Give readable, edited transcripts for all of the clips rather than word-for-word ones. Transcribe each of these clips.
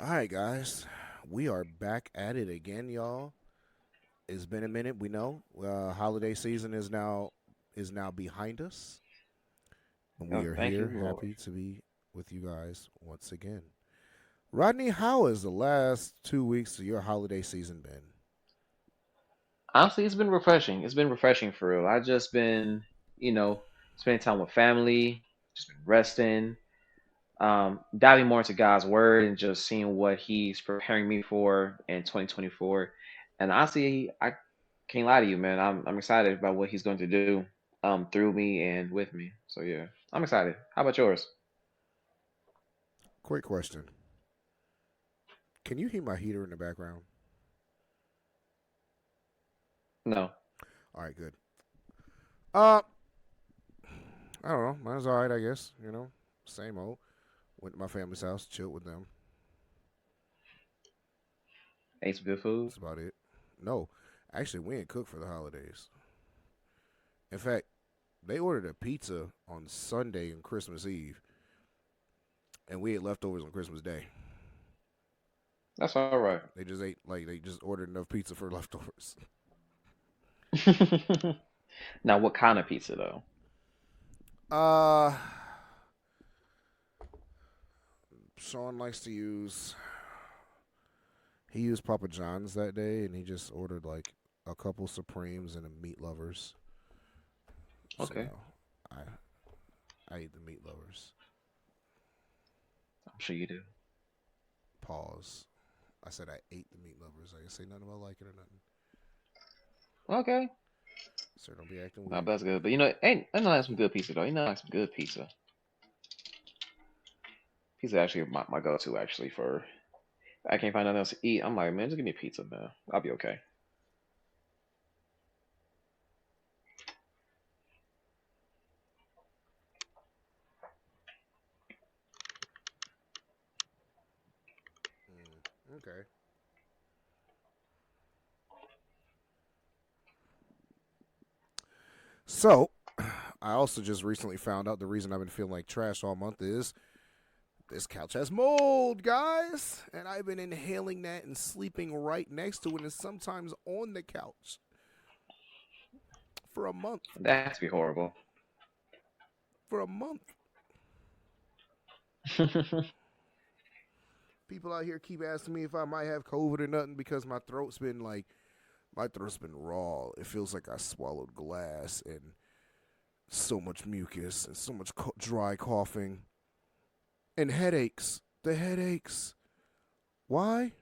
All right, guys, we are back at it again, y'all. It's been a minute. We know holiday season is now behind us, and we Oh, are thank you, here, Lord. happy to be with you guys once again. Rodney, how has the last 2 weeks of your holiday season been? Honestly, it's been refreshing. It's been refreshing for real. I just been, you know, spending time with family, just been resting, diving more into God's word and just seeing what He's preparing me for in 2024. And honestly, I can't lie to you, man. I'm excited about what He's going to do, through me and with me. So yeah, I'm excited. How about yours? Quick question: can you hear my heater in the background? No. All right, good. Uh, I don't know. Mine's all right, I guess. Same old. Went to my family's house, chilled with them. Ate some good food. That's about it. No, actually, we ain't cooked for the holidays. In fact, they ordered a pizza on Sunday and Christmas Eve, and we ate leftovers on Christmas Day. That's all right. They just ordered enough pizza for leftovers. Now, what kind of pizza though? Uh, Sean likes to use. He used Papa John's that day, and he just ordered like a couple Supremes and a meat lovers. So Okay, I ate the meat lovers. I'm sure you do. Pause. I said I ate the meat lovers. I didn't say nothing about liking or nothing. Okay. Sir, don't be acting No, weird. that's good. But ain't I like some good pizza though. You know, I like some good pizza. Pizza actually my go-to actually for I can't find nothing else to eat. I'm like, man, just give me pizza, man. I'll be okay. Okay. So, I also just recently found out the reason I've been feeling like trash all month is this couch has mold, guys. And I've been inhaling that and sleeping right next to it and sometimes on the couch for a month. That has to be horrible. For a month. People out here keep asking me if I might have COVID or nothing because my throat's been raw. It feels like I swallowed glass and so much mucus and so much dry coughing and headaches. The headaches. Why?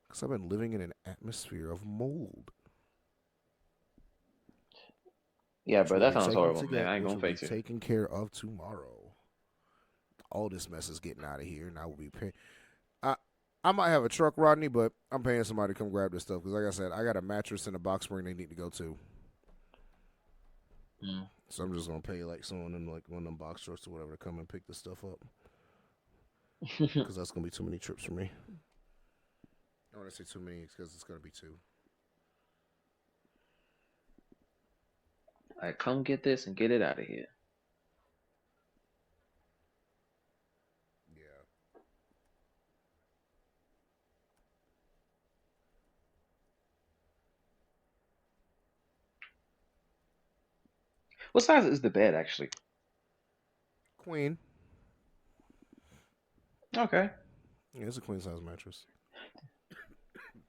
Because I've been living in an atmosphere of mold, Yeah, which but will that be sounds taken horrible, to man. get, I ain't which gonna will be face it. taken care of tomorrow. All this mess is getting out of here, and I will be paying. I I might have a truck, Rodney, but I'm paying somebody to come grab this stuff because, like I said, I got a mattress and a box spring they need to go to. Mm. So I'm just gonna pay like someone in like one of them box trucks or whatever to come and pick this stuff up because that's gonna be too many trips for me. I want to say too many because it's gonna be two. Like, come get this and get it out of here. Yeah. What size is the bed actually? Queen. Okay. Yeah, it's a queen size mattress.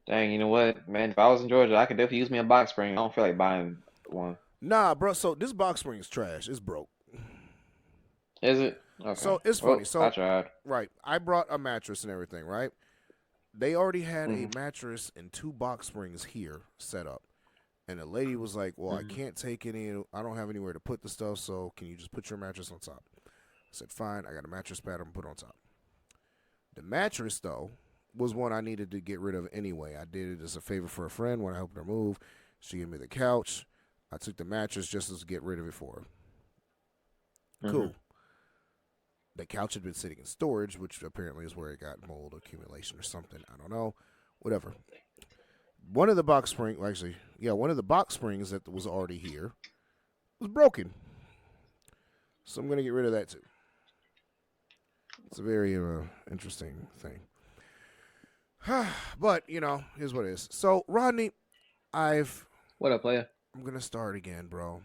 Dang, you know what, man? If I was in Georgia, I could definitely use me a box spring. I don't feel like buying one. Nah, bro. So this box spring is trash. It's broke. Is it? Okay. So it's funny. Well, I So tried. right, I brought a mattress and everything. Right, they already had a Hmm. mattress and two box springs here set up. And the lady was like, "Well, I Hmm. can't take any. I don't have anywhere to put the stuff. So can you just put your mattress on top?" I said, "Fine. I got a mattress pad. I'm gonna put on top." The mattress though was one I needed to get rid of anyway. I did it as a favor for a friend when I helped her move. She gave me the couch. I took the mattress just to get rid of it for her. Hmm. Cool. The couch had been sitting in storage, which apparently is where it got mold accumulation or something. I don't know. Whatever. One of the box springs, well, actually, yeah, one of the box springs that was already here was broken. So I'm going to get rid of that too. It's a very interesting thing. But here's what it is. So Rodney, I've What up, player? I'm gonna start again, bro.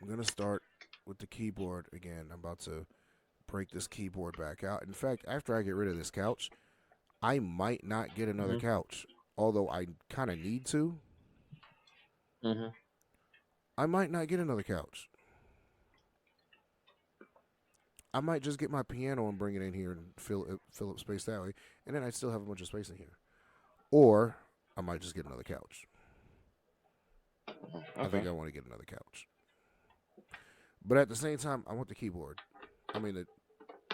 I'm gonna start with the keyboard again. I'm about to break this keyboard back out. In fact, after I get rid of this couch, I might not get another Mhm. couch. Although I kind of need to, Mhm. I might not get another couch. I might just get my piano and bring it in here and fill up space that way, and then I'd still have a bunch of space in here. Or I might just get another couch. I think Okay. I want to get another couch, but at the same time, I want the keyboard. I mean,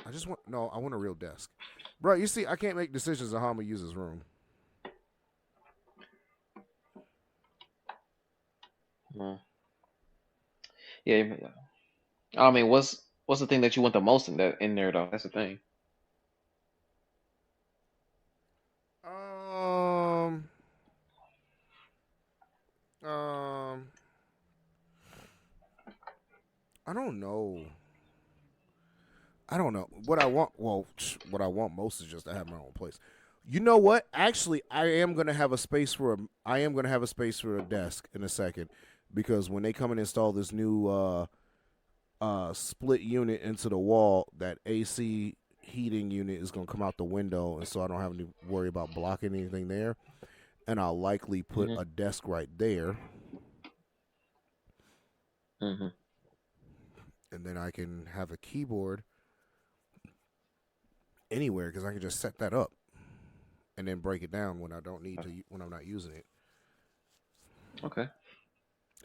I just want no. I want a real desk, bro. You see, I can't make decisions on how I'm gonna use this room. Mm. Yeah. I mean, what's the thing that you want the most in there though? That's the thing. Um, um, I don't know. I don't know what I want. Well, what I want most is just to have my own place. You know what? Actually, I am gonna have a space for a. I am gonna have a space for a desk in a second, because when they come and install this new split unit into the wall, that AC heating unit is gonna come out the window, and so I don't have to worry about blocking anything there. And I'll likely put Mhm. a desk right there, Mhm. and then I can have a keyboard anywhere because I can just set that up and then break it down when I don't need to when I'm not using it, Okay.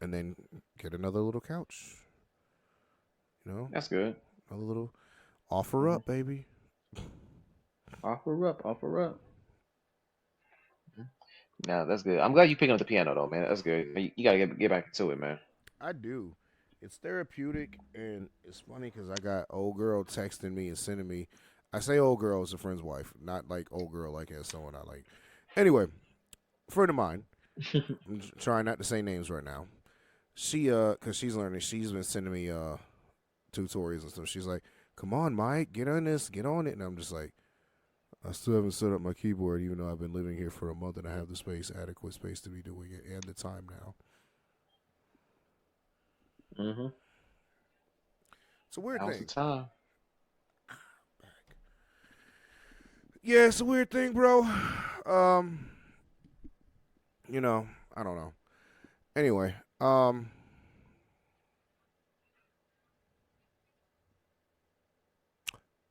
and then get another little couch. You know, That's good. another little offer Mhm. up, baby. Offer up. Offer up. Mhm. Nah, that's good. I'm glad you picking up the piano though, man. That's good. You gotta get back into it, man. I do. It's therapeutic, and it's funny because I got old girl texting me and sending me. I say old girl as a friend's wife, not like old girl like as someone I like. Anyway, friend of mine. I'm trying not to say names right now. She cause she's learning. She's been sending me tutorials and stuff. She's like, "Come on, Mike, get on this, get on it." And I'm just like, I still haven't set up my keyboard, even though I've been living here for a month and I have the space, adequate space to be doing it, and the time now. Mhm. It's a weird Now's the thing. time. Yeah, it's a weird thing, bro. Um, I don't know. Anyway,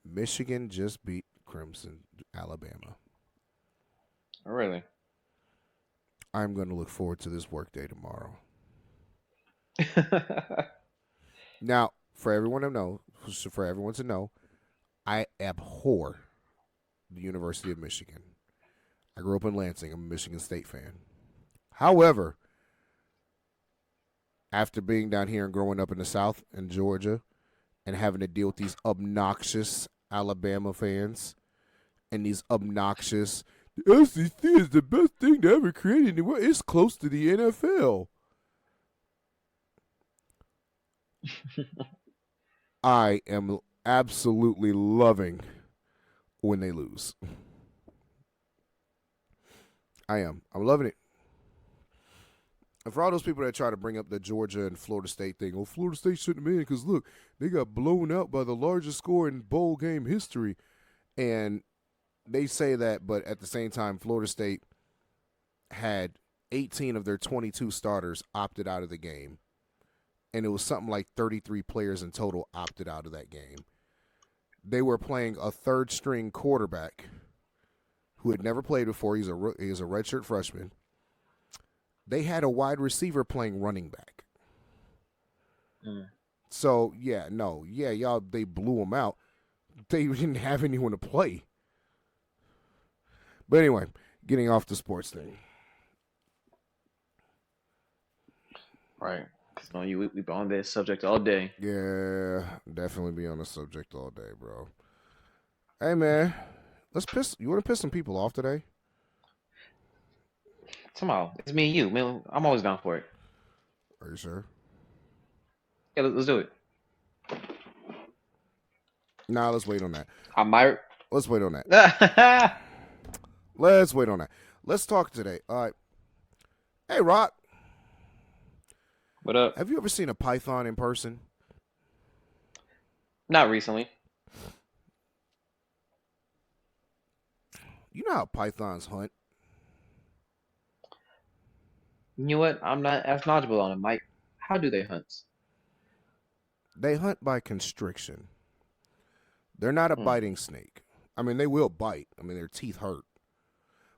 Michigan just beat Crimson, Alabama. Oh, really? I'm going to look forward to this workday tomorrow. Now, for everyone to know, I abhor the University of Michigan. I grew up in Lansing. I'm a Michigan State fan. However, after being down here and growing up in the South in Georgia and having to deal with these obnoxious Alabama fans and these obnoxious, the SEC is the best thing to ever create in the world. It's close to the NFL. I am absolutely loving when they lose. I am. I'm loving it. And for all those people that try to bring up the Georgia and Florida State thing, oh, Florida State shouldn't have been because look, they got blown out by the largest score in bowl game history. And they say that, but at the same time, Florida State had 18 of their 22 starters opted out of the game. And it was something like 33 players in total opted out of that game. They were playing a third string quarterback who had never played before. He's a redshirt freshman. They had a wide receiver playing running back. Mm. So yeah, no, yeah, y'all they blew them out. They didn't have anyone to play. But anyway, getting off the sports thing. Right. 'Cause, we've been on this subject all day. Yeah, definitely be on the subject all day, bro. Hey man, let's piss. You want to piss some people off today? Tomorrow, it's me and you, man. I'm always down for it. Are you sure? Yeah, let's do it. Nah, let's wait on that. I might. Let's wait on that. Let's wait on that. Let's talk today. All right. Hey, Rock, What up? have you ever seen a python in person? Not recently. You know how pythons hunt? You know what? I'm not as knowledgeable on it, Mike. How do they hunt? They hunt by constriction. They're not a Mm, biting snake. I mean, they will bite. I mean, their teeth hurt.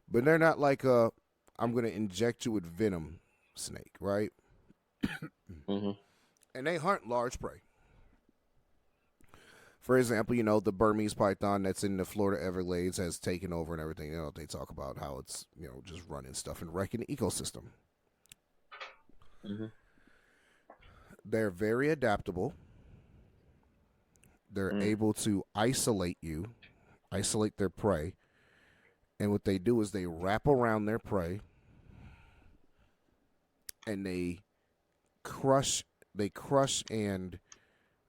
But they're not like a, I'm going to inject you with venom snake, right? mm-hmm. And they hunt large prey. For example, the Burmese python that's in the Florida Everglades has taken over and everything. They talk about how it's, just running stuff and wrecking the ecosystem. Mm-hmm. They're very adaptable. They're Mm, able to isolate their prey. And what they do is they wrap around their prey and they crush and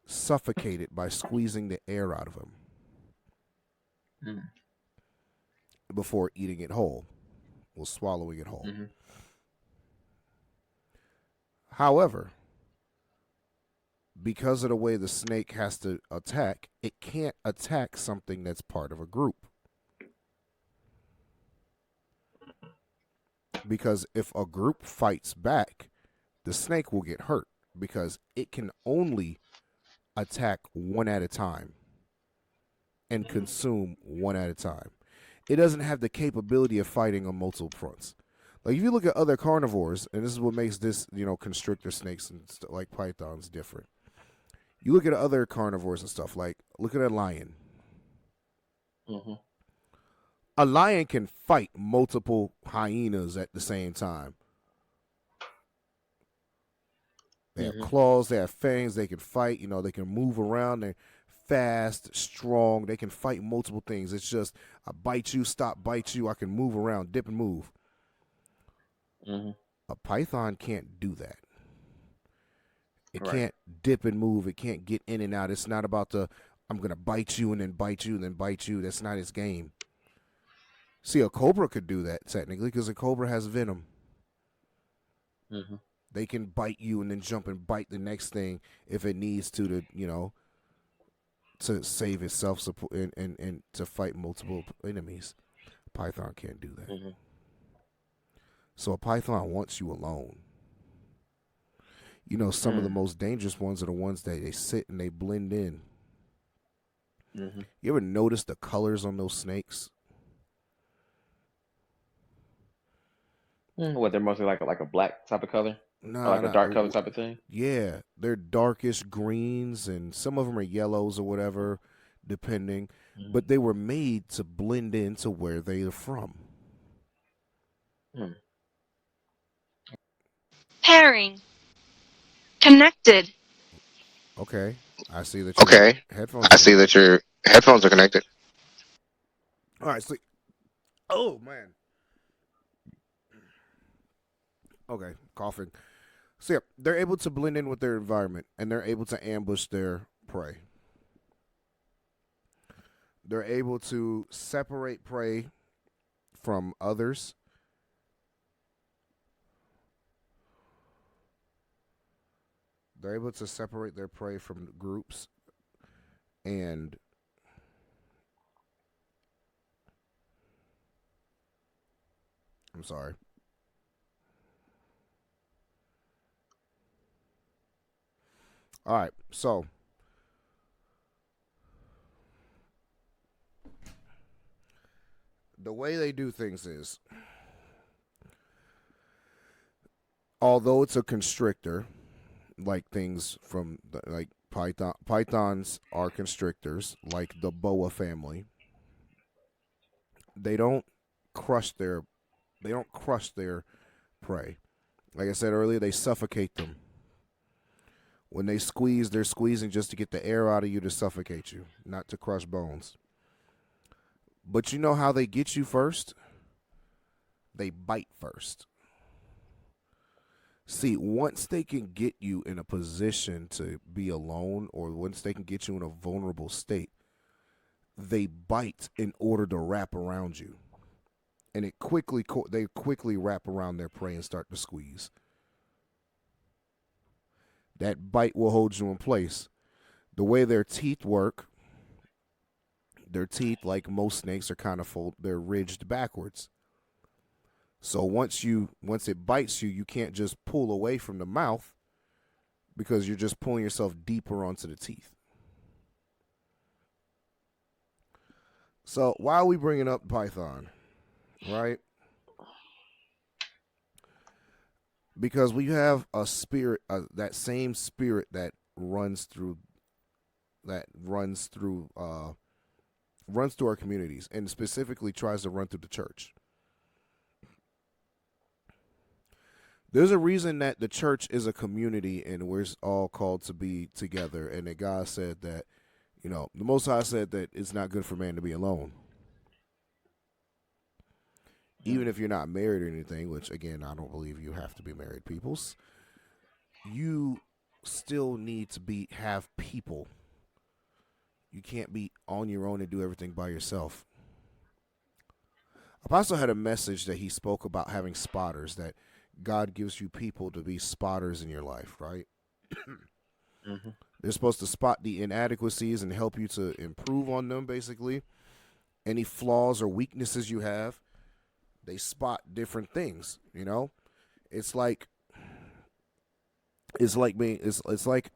suffocate it by squeezing the air out of them mm, before eating it whole, or swallowing it whole. mm-hmm. However, because of the way the snake has to attack, it can't attack something that's part of a group. Because if a group fights back, the snake will get hurt because it can only attack one at a time and consume one at a time. It doesn't have the capability of fighting on multiple fronts. Like if you look at other carnivores, and this is what makes this, constrictor snakes and like pythons different. You look at other carnivores and stuff, like look at a lion. Mm-hmm. A lion can fight multiple hyenas at the same time. They have Mm-hmm. claws, they have fangs, they can fight, they can move around, they're fast, strong, they can fight multiple things. It's just I bite you, stop, bite you, I can move around, dip and move. Mm-hmm. A python can't do that. It Right. can't dip and move, it can't get in and out. It's not about I'm gonna bite you and then bite you and then bite you. That's not its game. See, a cobra could do that technically because a cobra has venom. Mm-hmm. They can bite you and then jump and bite the next thing if it needs to save itself and to fight multiple enemies. Python can't do that. Mm-hmm. So a python wants you alone. Some of the Mm, most dangerous ones are the ones that they sit and they blend in. mm-hmm. You ever notice the colors on those snakes? What, they're mostly like a black type of color? Or Nah, like a nah. dark color type of thing? Yeah, they're darkish greens and some of them are yellows or whatever, depending. Mm-hmm. But they were made to blend into where they are from. Mm. Pairing. Connected. Okay, I see that your Okay, headphones I are see connected. that your headphones are connected. All right, so oh man. Okay, coughing. So yeah, they're able to blend in with their environment and they're able to ambush their prey. They're able to separate prey from others. They're able to separate their prey from groups and I'm sorry. All right, so the way they do things is, although it's a constrictor, like things from like pythons are constrictors, like the boa family. They don't crush their they don't crush their prey. Like I said earlier, they suffocate them. When they squeeze, they're squeezing just to get the air out of you to suffocate you, not to crush bones. But you know how they get you first? They bite first. See, once they can get you in a position to be alone, or once they can get you in a vulnerable state, they bite in order to wrap around you. and they quickly wrap around their prey and start to squeeze. That bite will hold you in place. The way their teeth work, their teeth, like most snakes, are kind of they're ridged backwards. So once it bites you, you can't just pull away from the mouth because you're just pulling yourself deeper onto the teeth. So why are we bringing up Python, right? Because we have a spirit, that same spirit that runs through our communities, and specifically tries to run through the church. There's a reason that the church is a community and we're all called to be together, and that God said that, the Most High said that it's not good for man to be alone. Even if you're not married or anything, which, again, I don't believe you have to be married peoples, you still need to have people. You can't be on your own and do everything by yourself. Apostle had a message that he spoke about having spotters, that God gives you people to be spotters in your life, right? Mm-hmm. They're supposed to spot the inadequacies and help you to improve on them, basically. Any flaws or weaknesses you have, they spot different things, It's like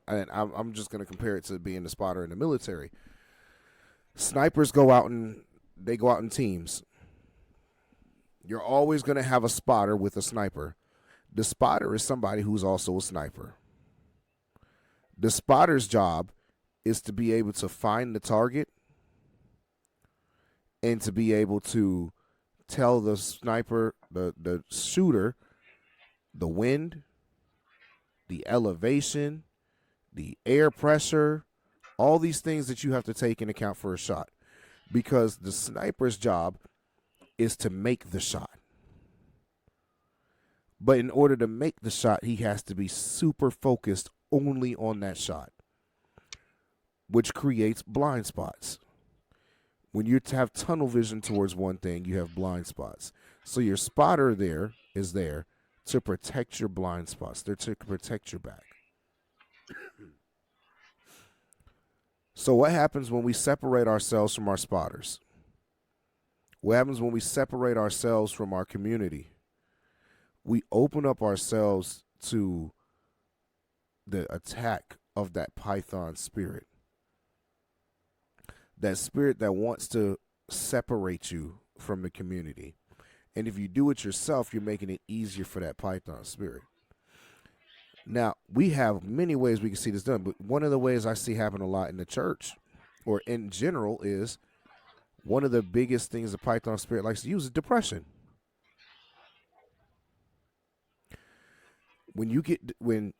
and I'm just going to compare it to being a spotter in the military. Snipers go out in teams. You're always going to have a spotter with a sniper. The spotter is somebody who's also a sniper. The spotter's job is to be able to find the target and to be able to tell the sniper, the shooter, the wind, the elevation, the air pressure, all these things that you have to take into account for a shot. Because the sniper's job is to make the shot. But in order to make the shot, he has to be super focused only on that shot, which creates blind spots. When you have tunnel vision towards one thing, you have blind spots. So your spotter is there to protect your blind spots. They're to protect your back. So what happens when we separate ourselves from our spotters? What happens when we separate ourselves from our community? We open up ourselves to the attack of that Python spirit. That spirit that wants to separate you from the community. And if you do it yourself, you're making it easier for that Python spirit. Now, we have many ways we can see this done, but one of the ways I see happen a lot in the church, or in general, is one of the biggest things the Python spirit likes to use is depression. When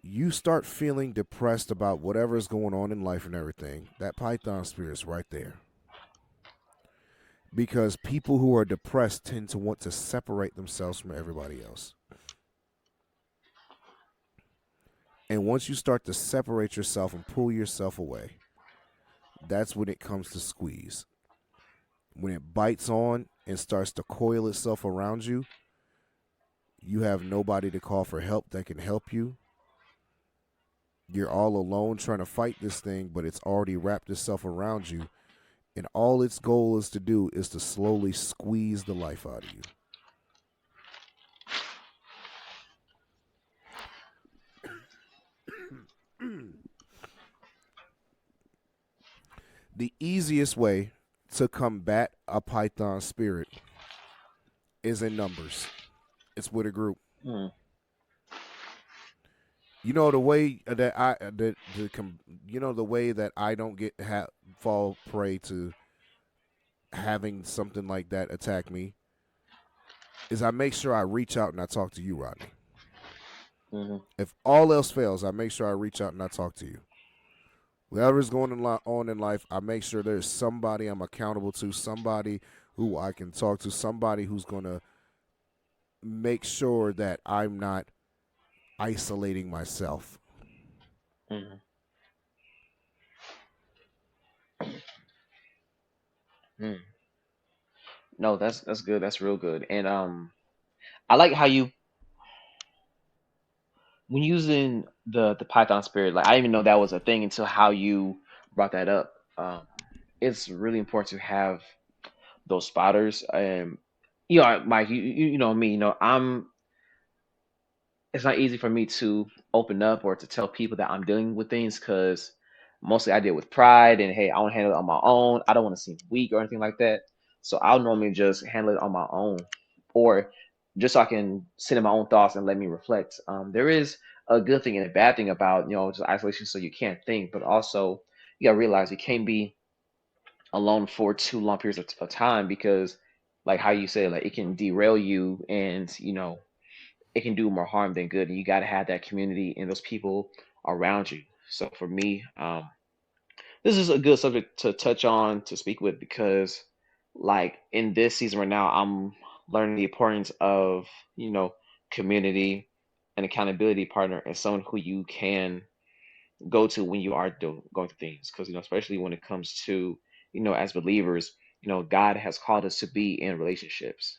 you start feeling depressed about whatever is going on in life and everything, that Python spirit is right there. Because people who are depressed tend to want to separate themselves from everybody else. And once you start to separate yourself and pull yourself away, that's when it comes to squeeze. When it bites on and starts to coil itself around you, you have nobody to call for help that can help you. You're all alone trying to fight this thing, but it's already wrapped itself around you. And all its goal is to do is to slowly squeeze the life out of you. The easiest way to combat a Python spirit is in numbers. It's with a group. Mm. The way that the way that I don't fall prey to having something like that attack me is I make sure I reach out and I talk to you, Rodney. Mm-hmm. If all else fails, I make sure I reach out and I talk to you. Whatever's going on in life, I make sure there's somebody I'm accountable to, somebody who I can talk to, somebody who's going to make sure that I'm not isolating myself. Mm-hmm. Mm. No, that's good. That's real good. And I like how you when using the Python spirit. Like I didn't even know that was a thing until how you brought that up. It's really important to have those spotters. You know, Mike, you know me. You know, it's not easy for me to open up or to tell people that I'm dealing with things because mostly I deal with pride and hey, I want to handle it on my own. I don't want to seem weak or anything like that. So I'll normally just handle it on my own or just so I can sit in my own thoughts and let me reflect. There is a good thing and a bad thing about, just isolation so you can't think, but also you gotta realize you can't be alone for too long periods of time because like how you say like it can derail you and it can do more harm than good. And you got to have that community and those people around you. So for me, this is a good subject to touch on to speak with because, like in this season right now, I'm learning the importance of community and accountability partner and someone who you can go to when you are going through things. Because especially when it comes to as believers, God has called us to be in relationships.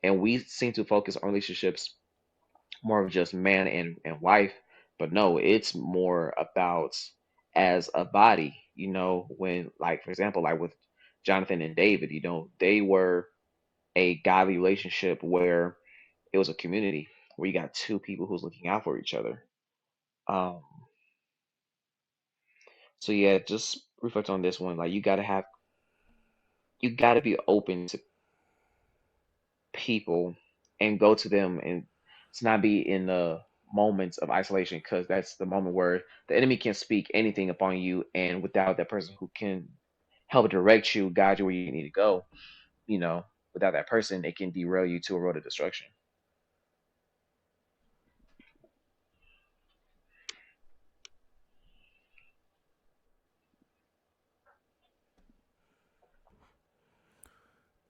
And we seem to focus on relationships more of just man and wife. But no, it's more about as a body, when like for example, like with Jonathan and David, they were a godly relationship where it was a community where you got two people who's looking out for each other. Um so yeah, just reflect on this one. Like you gotta be open to people and go to them and to not be in the moments of isolation because that's the moment where the enemy can speak anything upon you and without that person who can help direct you guide you where you need to go you know without that person it can derail you to a road of destruction.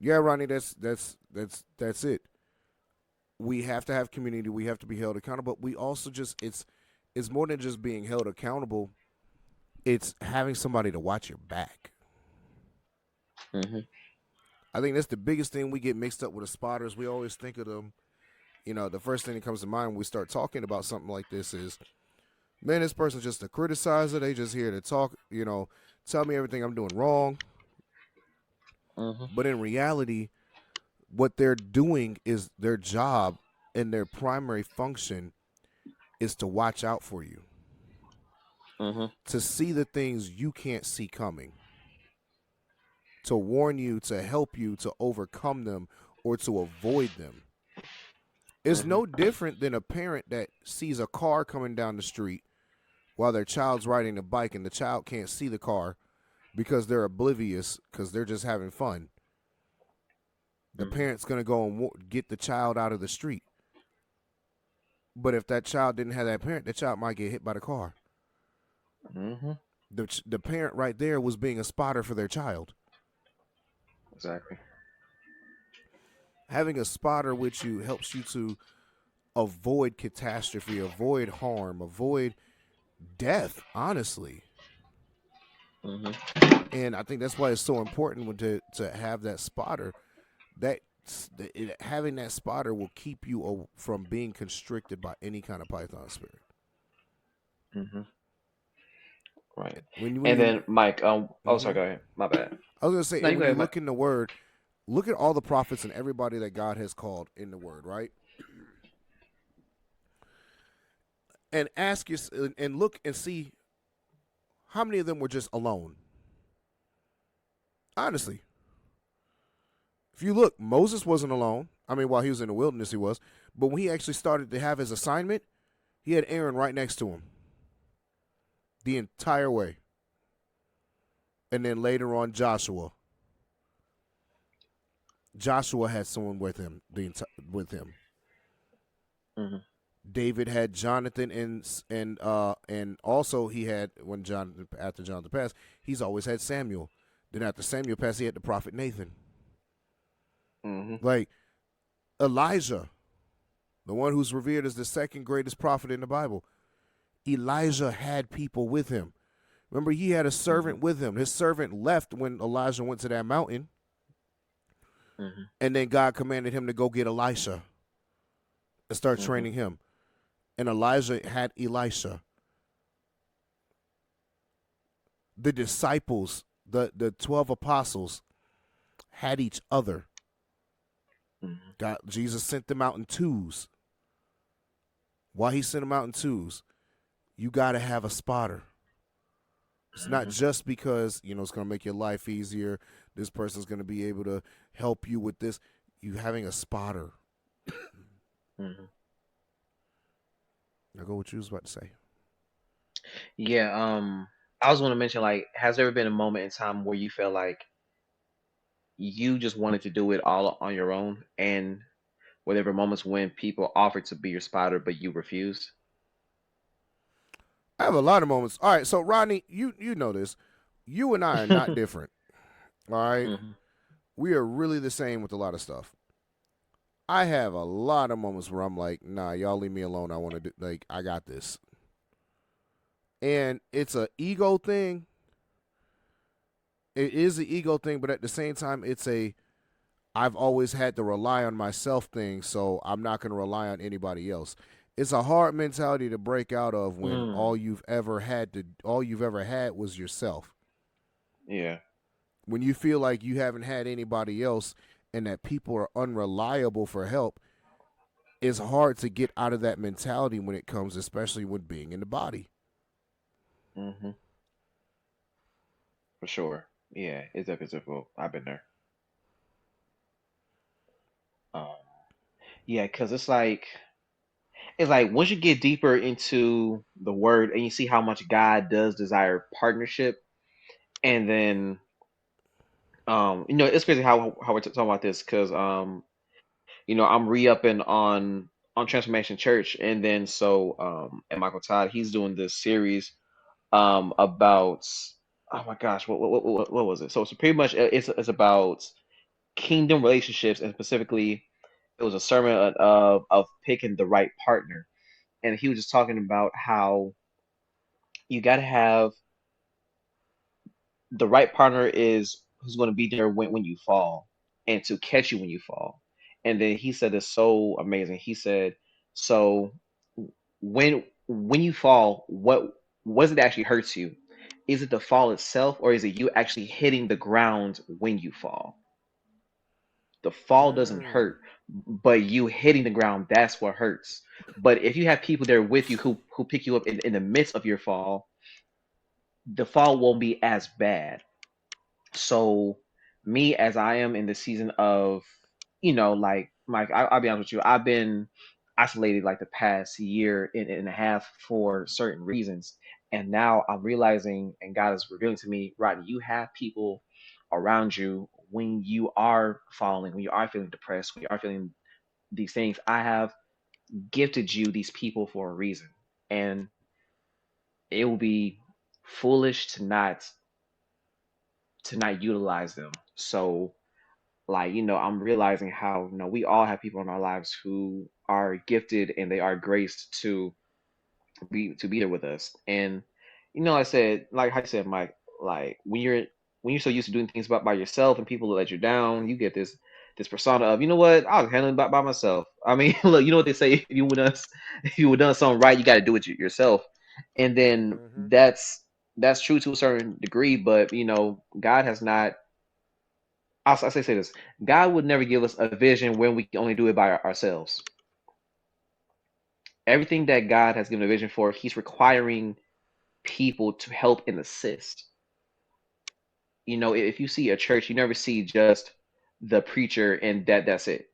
Yeah, Ronnie, that's it. We have to have community. We have to be held accountable. But we also just it's more than just being held accountable. It's having somebody to watch your back. Hmm. I think that's the biggest thing we get mixed up with the spotters. We always think of them. The first thing that comes to mind when we start talking about something like this is, man, this person's just a criticizer. They just here to talk. Tell me everything I'm doing wrong. Hmm. But in reality, what they're doing is their job, and their primary function is to watch out for you, Hmm. to see the things you can't see coming, to warn you, to help you to overcome them or to avoid them. It's Hmm. no different than a parent that sees a car coming down the street while their child's riding a bike and the child can't see the car because they're oblivious because they're just having fun. The Hmm. parent's going to go and get the child out of the street. But if that child didn't have that parent, the child might get hit by the car. Hmm. The parent right there was being a spotter for their child. Exactly. Having a spotter with you helps you to avoid catastrophe, avoid harm, avoid death, honestly. Hmm. And I think that's why it's so important to have that spotter. That having that spotter will keep you from being constricted by any kind of python spirit. Hmm. Right. When And you then Mike, oh sorry, mm-hmm. go ahead, my bad. I was gonna say, No, and you when go you ahead, Mike. look in the word, look at all the prophets and everybody that God has called in the word, right? And ask you and look and see how many of them were just alone. Honestly, if you look, Moses wasn't alone. I mean, while he was in the wilderness, he was. But when he actually started to have his assignment, he had Aaron right next to him the entire way. And then later on, Joshua. Joshua had someone with him with him. Hmm. David had Jonathan and also he had after Jonathan passed, he's always had Samuel. Then after Samuel passed, he had the prophet Nathan. Hmm. Like Elijah, the one who's revered as the second greatest prophet in the Bible. Elijah had people with him. Remember, he had a Hmm. servant with him. His servant left when Elijah went to that mountain. Mhm. And then God commanded him to go get Elisha and start Mhm. training him. And Elijah had Elisha. The disciples, the 12 apostles, had each other. Mhm. God, Jesus sent them out in twos. Why he sent them out in twos? You got to have a spotter. It's not Mhm. just because it's going to make your life easier. This person's going to be able to help you with this. You having a spotter. Mhm. Now go what you was about to say. Yeah. I was going to mention, like, has there ever been a moment in time where you felt like you just wanted to do it all on your own, and were there ever moments when people offered to be your spotter but you refused? I have a lot of moments. All right, so Rodney, you know this. You and I are not different. All right, Mhm. we are really the same with a lot of stuff. I have a lot of moments where I'm like, nah, y'all leave me alone. I want to do I got this. And it's a ego thing. It is an ego thing, but at the same time, it's a I've always had to rely on myself thing, so I'm not going to rely on anybody else. It's a hard mentality to break out of when Mm. all you've ever had was yourself. Yeah. When you feel like you haven't had anybody else and that people are unreliable for help, it's hard to get out of that mentality when it comes, especially when being in the body. Mhm. For sure. Yeah, it's definitely difficult. I've been there. Um, yeah, because it's like once you get deeper into the word and you see how much God does desire partnership, and then it's crazy how we're talking about this because I'm re-upping on Transformation Church, and then and Michael Todd, he's doing this series about, oh my gosh, what was it? So it's pretty much it's about kingdom relationships, and specifically it was a sermon of picking the right partner, and he was just talking about how you got to have the right partner is who's going to be there when you fall and to catch you when you fall. And then he said it's so amazing. He said, so when you fall, what is it that actually hurts you? Is it the fall itself, or is it you actually hitting the ground when you fall? The fall doesn't Mm. hurt, but you hitting the ground, that's what hurts. But if you have people there with you who pick you up in the midst of your fall, the fall won't be as bad. So me, as I am in the season of, like Mike, I'll be honest with you, I've been isolated like the past year and a half for certain reasons. And now I'm realizing, and God is revealing to me, right, you have people around you when you are falling, when you are feeling depressed, when you are feeling these things. I have gifted you these people for a reason. And it will be foolish to not utilize them. So, like, I'm realizing how, we all have people in our lives who are gifted and they are graced to be there with us. And I said, like I said, Mike, like when you're so used to doing things by yourself and people let you down, you get this persona of, I'll handle it by myself. I mean, look, you know what they say, if you would done something right, you got to do it yourself. And then Mm-hmm. that's true to a certain degree, but God has not. I'll say this: God would never give us a vision when we can only do it by ourselves. Everything that God has given a vision for, He's requiring people to help and assist. If you see a church, you never see just the preacher and that's it.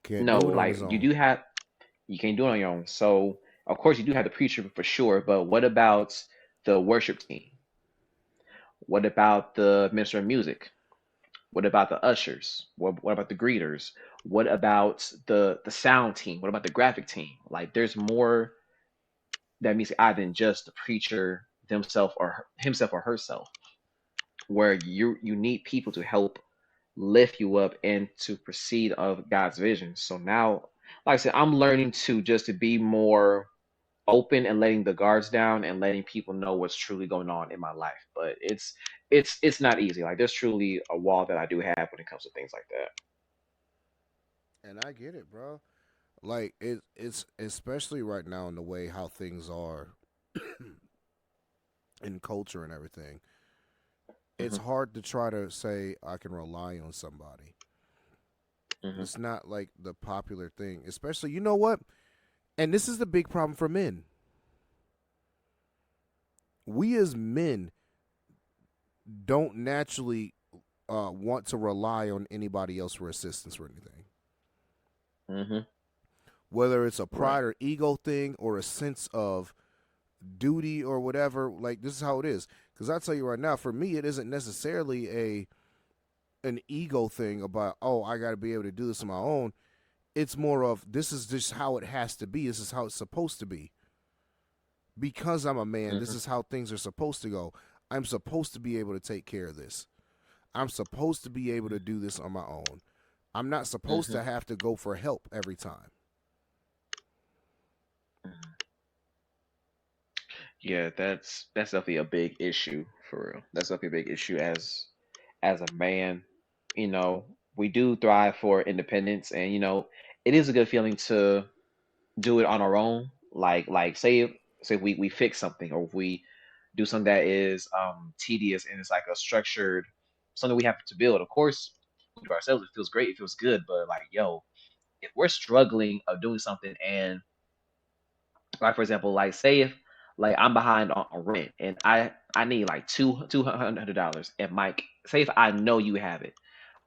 Can't No, do it on like his you own. do have, you can't do it on your own. So of course you do have the preacher for sure, but what about the worship team? What about the minister of music? What about the ushers? What about the greeters? What about the sound team? What about the graphic team? Like, there's more that meets the eye than just the preacher themselves or himself or herself. Where you need people to help lift you up and to proceed of God's vision. So now, like I said, I'm learning to just to be more. open and letting the guards down and letting people know what's truly going on in my life. But it's not easy. Like there's truly a wall that I do have when it comes to things like that. And I get it, bro. Like it's especially right now in the way how things are in culture and everything. It's Hmm. hard to try to say I can rely on somebody. Hmm. It's not like the popular thing, especially you know what? And this is the big problem for men. We as men don't naturally want to rely on anybody else for assistance or anything. Hmm. Whether it's a Right. pride or ego thing or a sense of duty or whatever, like this is how it is. Because I tell you right now, for me, it isn't necessarily an ego thing about I got to be able to do this on my own. It's more of this is just how it has to be. This is how it's supposed to be. Because I'm a man, this Hmm. is how things are supposed to go. I'm supposed to be able to take care of this. I'm supposed to be able to do this on my own. I'm not supposed Hmm. to have to go for help every time. Yeah, that's definitely a big issue for real. That's definitely a big issue as a man. You know, we do thrive for independence, and it is a good feeling to do it on our own. Like say we fix something, or if we do something that is tedious and it's like a structured something we have to build. Of course, we do it ourselves. It feels great. It feels good. But like, yo, if we're struggling of doing something, and like for example, like say if like I'm behind on rent and I need like $200, and Mike, say if I know you have it,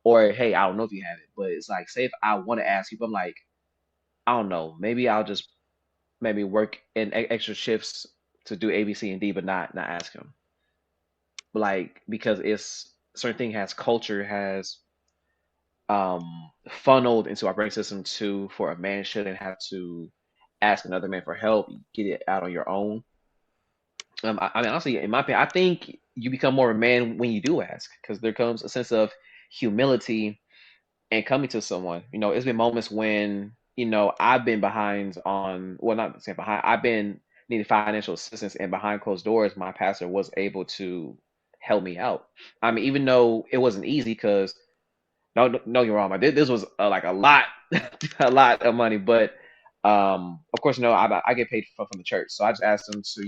or hey, I don't know if you have it, but it's like say if I want to ask you, but I'm like, I don't know, maybe I'll just maybe work in extra shifts to do A, B, C, and D, but not ask him. Like because it's certain thing has culture has funneled into our brain system to for a man shouldn't have to ask another man for help, get it out on your own. I mean, honestly, in my opinion, I think you become more of a man when you do ask, because there comes a sense of humility and coming to someone. It's been moments when I've been behind on, well, not saying behind. I've been needing financial assistance, and behind closed doors, my pastor was able to help me out. I mean, even though it wasn't easy, because no, you're wrong. This was like a lot, a lot of money, but of course, I get paid from the church, so I just asked them to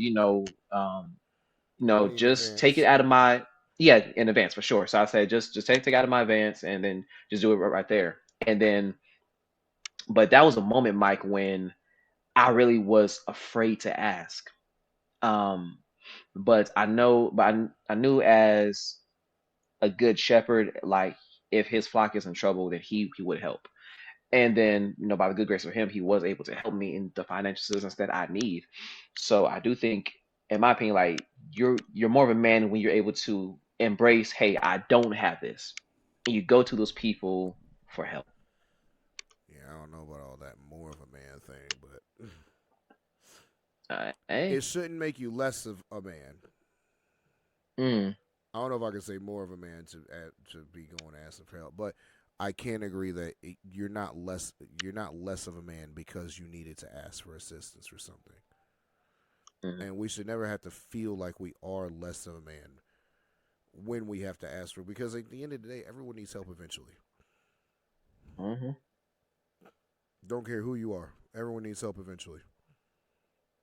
Money in just take it advance. out of my, yeah, in advance for sure. So I said just take it out of my advance, and then just do it right there. And then, but that was a moment, Mike, when I really was afraid to ask. Um, but I knew as a good shepherd, like if his flock is in trouble, then he would help. And then, by the good grace of him, he was able to help me in the financial assistance that I need. So I do think, in my opinion, like you're more of a man when you're able to embrace, hey, I don't have this. And you go to those people for help. Yeah, I don't know about all that more of a man thing, but Hey. it shouldn't make you less of a man. Mm, I don't know if I can say more of a man to be going to ask for help, but I can agree that you're not less of a man because you needed to ask for assistance for something. mm, And we should never have to feel like we are less of a man when we have to ask for, because at the end of the day everyone needs help eventually. mm-hmm, Don't care who you are. Everyone needs help eventually.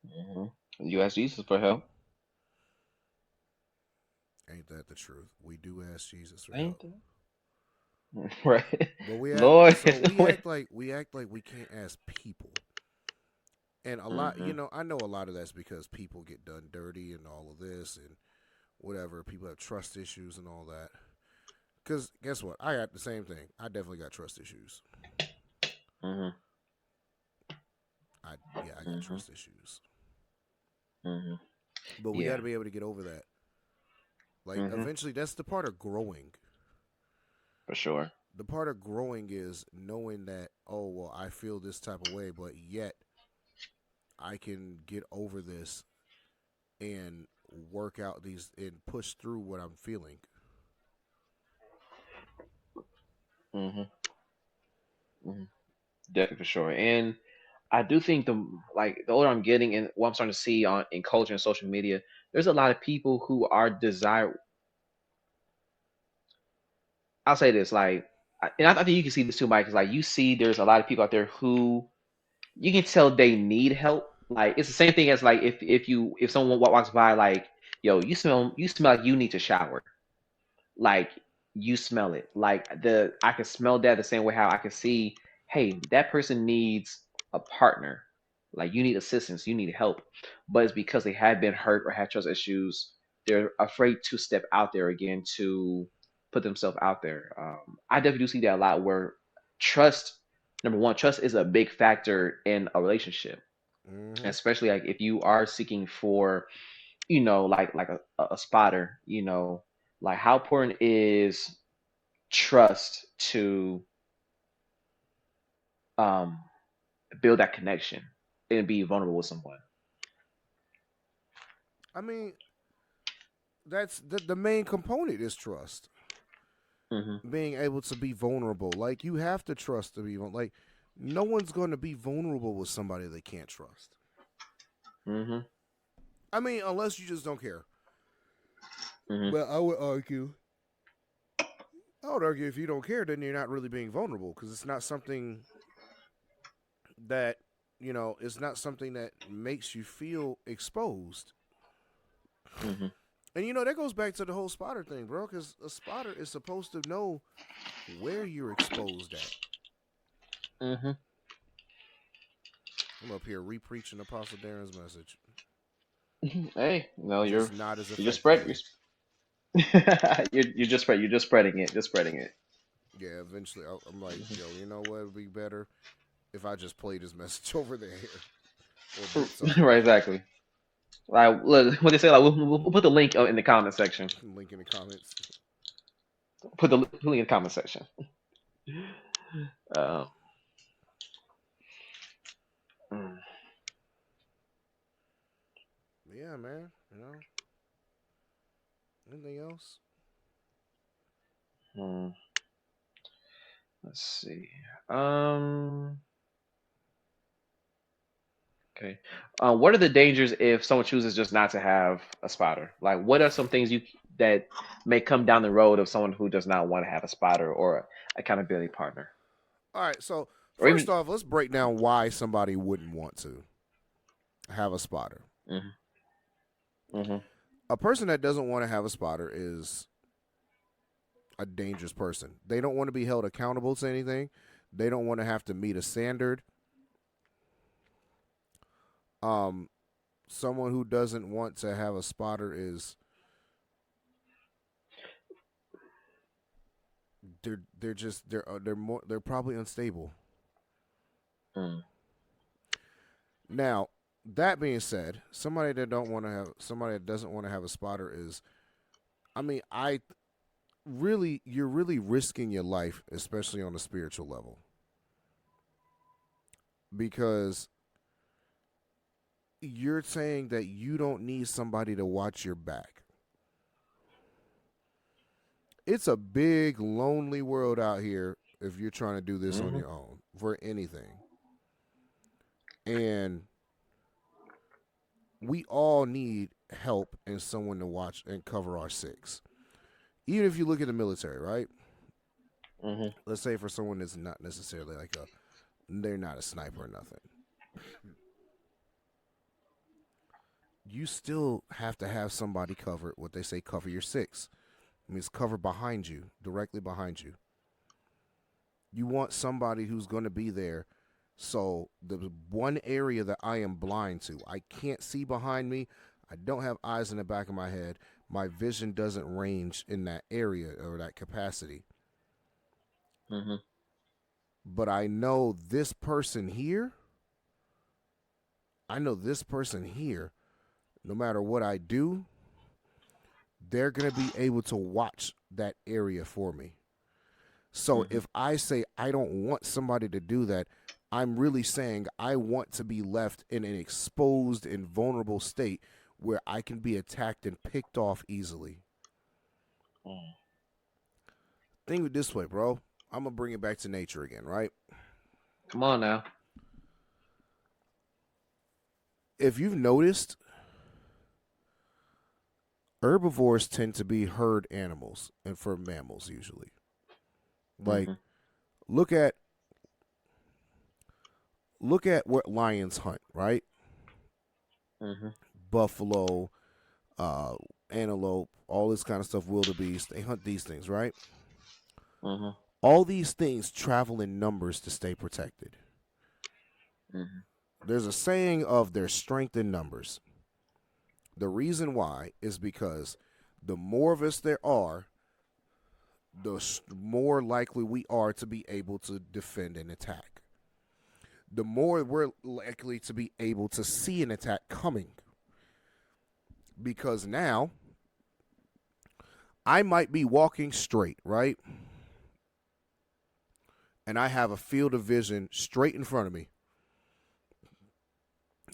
mm-hmm. You ask Jesus for help. Ain't that the truth? We do ask Jesus for Ain't help. that? Right. But Lord. we act like we can't ask people. And a lot, Mm-hmm, I know a lot of that's because people get done dirty and all of this and whatever. People have trust issues and all that. Because guess what? I got the same thing. I definitely got trust issues. mm-hmm, I got mm-hmm, trust issues. mm-hmm. But we got Yeah. to be able to get over that. Like Mm-hmm. eventually, that's the part of growing. For sure. The part of growing is knowing that well, I feel this type of way, but yet I can get over this and work out these and push through what I'm feeling. Mm-hmm, mm-hmm. Definitely for sure. And I do think the older I'm getting and what I'm starting to see on in culture and social media, there's a lot of people who are desire. I'll say this, I think you can see this too, Mike. Is like you see, there's a lot of people out there who you can tell they need help. Like it's the same thing as like if someone walks by like, yo, you smell like you need to shower. Like you smell it. Like the I can smell that the same way how I can see, hey, that person needs a partner. Like you need assistance, you need help. But it's because they had been hurt or had trust issues. They're afraid to step out there again to put themselves out there. I definitely do see that a lot where trust, number one, trust is a big factor in a relationship, Mm-hmm. especially like if you are seeking for, like a spotter, like how important is trust to um build that connection and be vulnerable with someone. I mean, that's the main component is trust. Hmm. Being able to be vulnerable. Like you have to trust to be like no one's going to be vulnerable with somebody they can't trust. Hmm. I mean, unless you just don't care. Hmm. But I would argue if you don't care, then you're not really being vulnerable because it's not something that it's not something that makes you feel exposed. Hmm. And that goes back to the whole spotter thing, bro. Because a spotter is supposed to know where you're exposed at. Hmm. I'm up here re-preaching Apostle Darren's message, Hey, no, just not as you're just spread effectively. you're just spreading it, just spreading it. Yeah, eventually I'm like, yo, Hmm. you know what would be better if I just played his message over there or bits of it. Right, exactly. Like, look, what they say, like we'll put the link in the comment section. Link in the comments. Put the link in the comment section. Uh, mm, Yeah, man. Anything else? hmm. Let's see. Um. Okay. What are the dangers if someone chooses just not to have a spotter? Like, what are some things you that may come down the road of someone who does not want to have a spotter or accountability partner, All right. So or first even? off, let's break down why somebody wouldn't want to have a spotter. Hmm. Hmm. A person that doesn't want to have a spotter is a dangerous person. They don't want to be held accountable to anything. They don't want to have to meet a standard. Um, Someone who doesn't want to have a spotter is they're probably unstable. Mm. Now, that being said, somebody that doesn't want to have a spotter is, I mean, you're really risking your life, especially on a spiritual level, because you're saying that you don't need somebody to watch your back. It's a big lonely world out here if you're trying to do this on Hmm. your own for anything. And we all need help and someone to watch and cover our six. Even if you look at the military, right? Hmm. Let's say for someone that's not necessarily they're not a sniper or nothing. You still have to have somebody cover what they say cover your six. It means cover behind you, directly behind you. You want somebody who's going to be there. So the one area that I am blind to, I can't see behind me. I don't have eyes in the back of my head. My vision doesn't range in that area or that capacity. Hmm. But I know this person here. I know this person here. No matter what I do, they're going to be able to watch that area for me. So Hmm. if I say I don't want somebody to do that, I'm really saying I want to be left in an exposed and vulnerable state where I can be attacked and picked off easily. Think of it this way, bro. I'm going to bring it back to nature again, right? Come on now. if you've noticed, herbivores tend to be herd animals and for mammals usually. Like Mhm. look at look at what lions hunt, right? Mhm. Buffalo, uh, antelope, all this kind of stuff, wildebeest. They hunt these things, right? Mhm. All these things travel in numbers to stay protected. Mhm. There's a saying of their strength in numbers. The reason why is because the more of us there are, the more likely we are to be able to defend and attack. The more we're likely to be able to see an attack coming. Because now I might be walking straight, right? And I have a field of vision straight in front of me.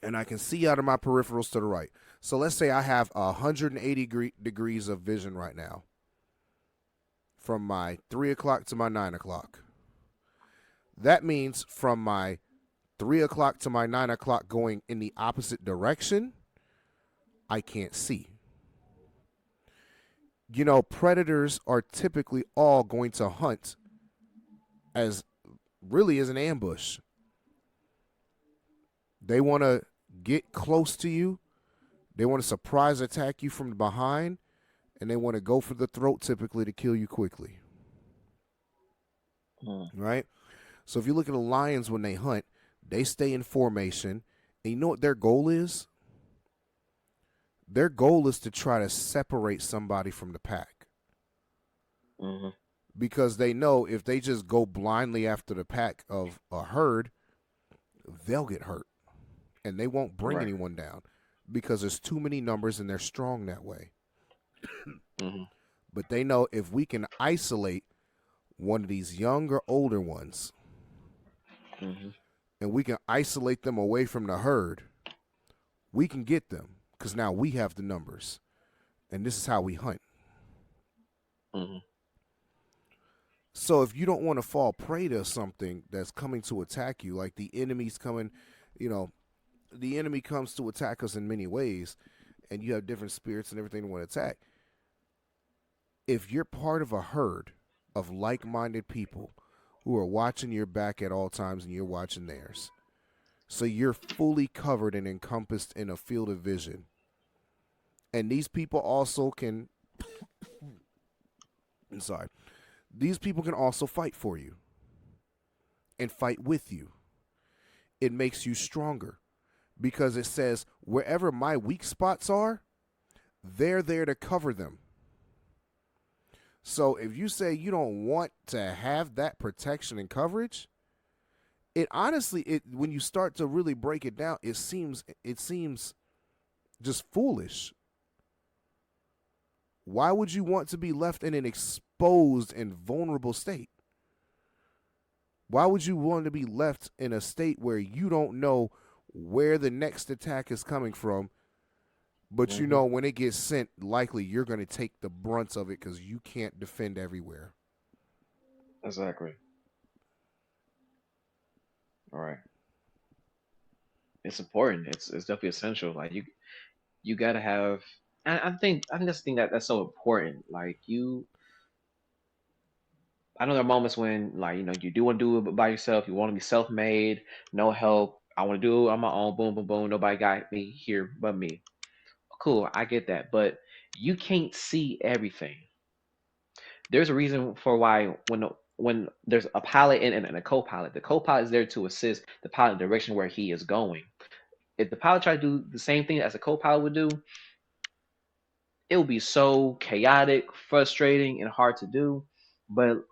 And I can see out of my peripherals to the right. So let's say I have 180 degrees of vision right now from my 3 o'clock to my 9 o'clock. That means from my 3 o'clock to my 9 o'clock going in the opposite direction, I can't see. You know, predators are typically all going to hunt as really as an ambush. They want to get close to you, they want to surprise attack you from behind, and they want to go for the throat typically to kill you quickly. Mhm. Right? So if you look at the lions when they hunt, they stay in formation. And you know what their goal is? Their goal is to try to separate somebody from the pack. Mhm. Because they know if they just go blindly after the pack of a herd, they'll get hurt. And they won't bring Right. anyone down because there's too many numbers and they're strong that way. Mhm. But they know if we can isolate one of these younger, older ones, Mhm. and we can isolate them away from the herd, we can get them because now we have the numbers. And this is how we hunt. Mhm. So if you don't want to fall prey to something that's coming to attack you, like the enemy's coming, you know, the enemy comes to attack us in many ways, and you have different spirits and everything to want to attack. If you're part of a herd of like minded people who are watching your back at all times and you're watching theirs, so you're fully covered and encompassed in a field of vision. And these people also can, I'm sorry, these people can also fight for you and fight with you. It makes you stronger because it says wherever my weak spots are, they're there to cover them. So if you say you don't want to have that protection and coverage, it honestly, it when you start to really break it down, it seems just foolish. Why would you want to be left in an exposed and vulnerable state? Why would you want to be left in a state where you don't know where the next attack is coming from, but you Mhm. know when it gets sent, likely you're going to take the brunt of it because you can't defend everywhere? Exactly. All right. It's important. It's definitely essential. Like you gotta have. And I think that's the thing that's so important. Like you, I know there are moments when like you do want to do it by yourself. You want to be self-made, no help. I want to do it on my own. Boom, boom, boom. Nobody got me here but me. Cool, I get that, but you can't see everything. There's a reason for why when there's a pilot and a co-pilot, the co-pilot is there to assist the pilot in the direction where he is going. If the pilot tried to do the same thing as a co-pilot would do, it would be so chaotic, frustrating, and hard to do. But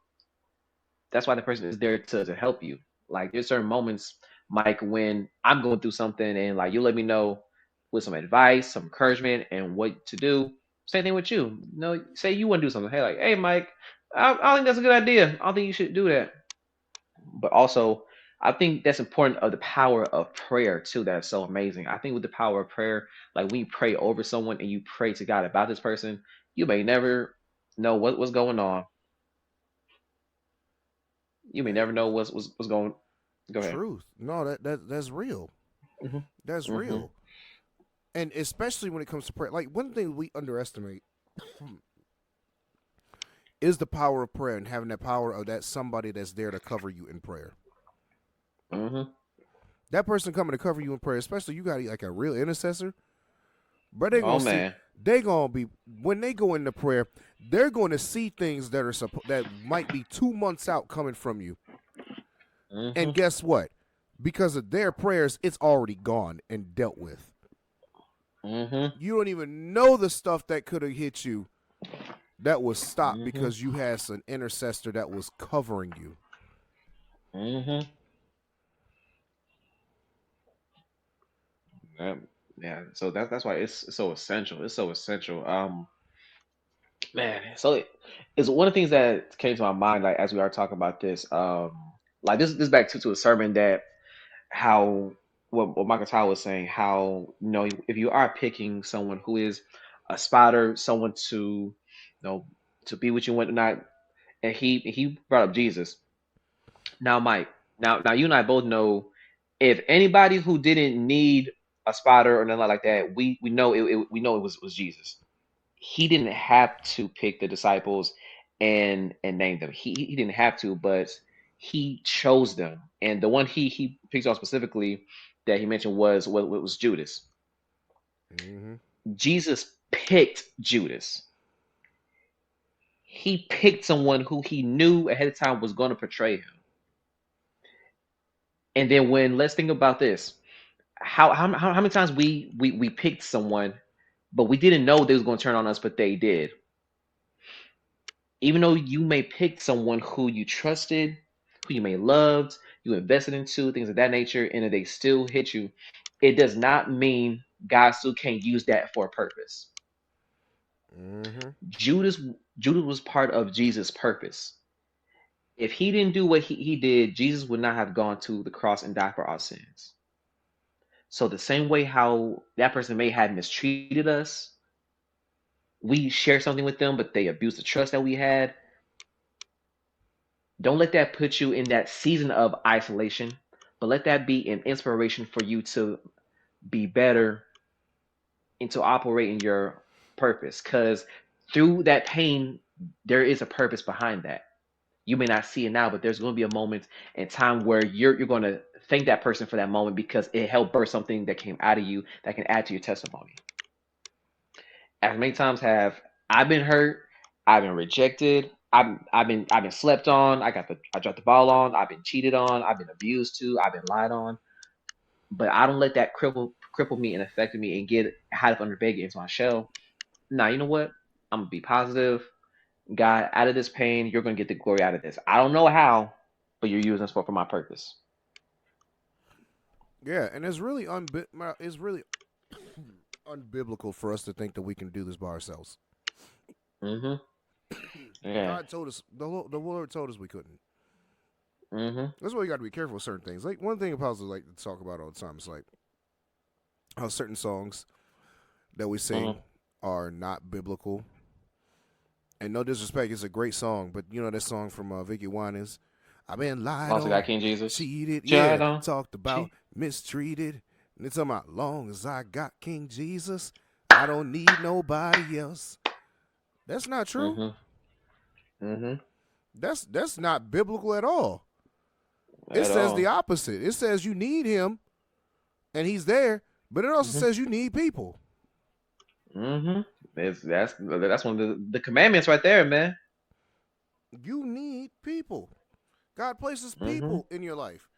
that's why the person is there to help you. Like there's certain moments, Mike, when I'm going through something and like you let me know with some advice, some encouragement, and what to do. Same thing with you. You know, say you want to do something. Hey, like, hey, Mike, I think that's a good idea. I don't think you should do that. But also, I think that's important of the power of prayer too. That's so amazing. I think with the power of prayer, like when you pray over someone and you pray to God about this person, you may never know what's going on. You may Hey, never know what's going. Go ahead. truth. No, that's real. Hmm. That's Hmm. real. And especially when it comes to prayer, like one thing we underestimate is the power of prayer and having that power of that somebody that's there to cover you in prayer. Mm-hmm. That person coming to cover you in prayer, especially you got like a real intercessor, but they Oh gonna see, man. they gonna be when they go into prayer, they're going to see things that are that might be 2 months out coming from you. And Mm-hmm. guess what? Because of their prayers, it's already gone and dealt with. Mm-hmm. You don't even know the stuff that could have hit you that was stopped Mm-hmm. because you had an intercessor that was covering you. Mm-hmm. Yeah. Yeah. So that's why it's so essential. It's so essential. Man. So it's one of the things that came to my mind, like as we are talking about this. Like this back to a sermon that how what Michael Tyler was saying, how if you are picking someone who is a spotter, someone to to be with you and whatnot, and he brought up Jesus. Now, Mike, now you and I both know if anybody who didn't need a spotter or nothing like that, we know we know it was Jesus. He didn't have to pick the disciples and name them. He didn't have to, but he chose them. And the one he picked on specifically that he mentioned was what was Judas. Mm-hmm. Jesus picked Judas. He picked someone who he knew ahead of time was going to betray him. And then when let's think about this, how many times we picked someone, but we didn't know they was going to turn on us, but they did. Even though you may pick someone who you trusted, who you may loved, you invested into things of that nature, and if they still hit you, it does not mean God still can't use that for a purpose. Mm-hmm. Judas Judas was part of Jesus' purpose. If he didn't do what he did, Jesus would not have gone to the cross and died for our sins. So the same way how that person may have mistreated us, we share something with them, but they abused the trust that we had. Don't let that put you in that season of isolation, but let that be an inspiration for you to be better and to operate in your purpose. Because through that pain, there is a purpose behind that. You may not see it now, but there's going to be a moment in time where you're going to thank that person for that moment because it helped birth something that came out of you that can add to your testimony. As many times have I been hurt, I've been rejected, I've been slept on, I dropped the ball on, I've been cheated on, I've been abused to, I've been lied on. But I don't let that cripple me and affect me and get hide up under bed into my shell. Nah, you know what? I'm gonna be positive. God, out of this pain, you're gonna get the glory out of this. I don't know how, but you're using this for my purpose. Yeah, and it's really unbiblical for us to think that we can do this by ourselves. Mm-hmm. Yeah. God told us the Lord told us we couldn't. Mm-hmm. That's why you got to be careful with certain things. Like one thing apostles like to talk about all the time is like how certain songs that we sing Mm-hmm. are not biblical. And no disrespect, it's a great song, but you know that song from Vicky Winans, I've been lied Lost the guy on, King Jesus. cheated, yeah, Tried on. talked about, Cheat. mistreated, and it's about long as I got King Jesus, I don't need nobody else. That's not true. Mm-hmm. Mm-hmm. That's not biblical at all. It At says the all. opposite. It says you need him and he's there, but it also Mm-hmm. says you need people. Mm-hmm. That's one of the commandments right there, man. You need people. God places Mm-hmm. people in your life.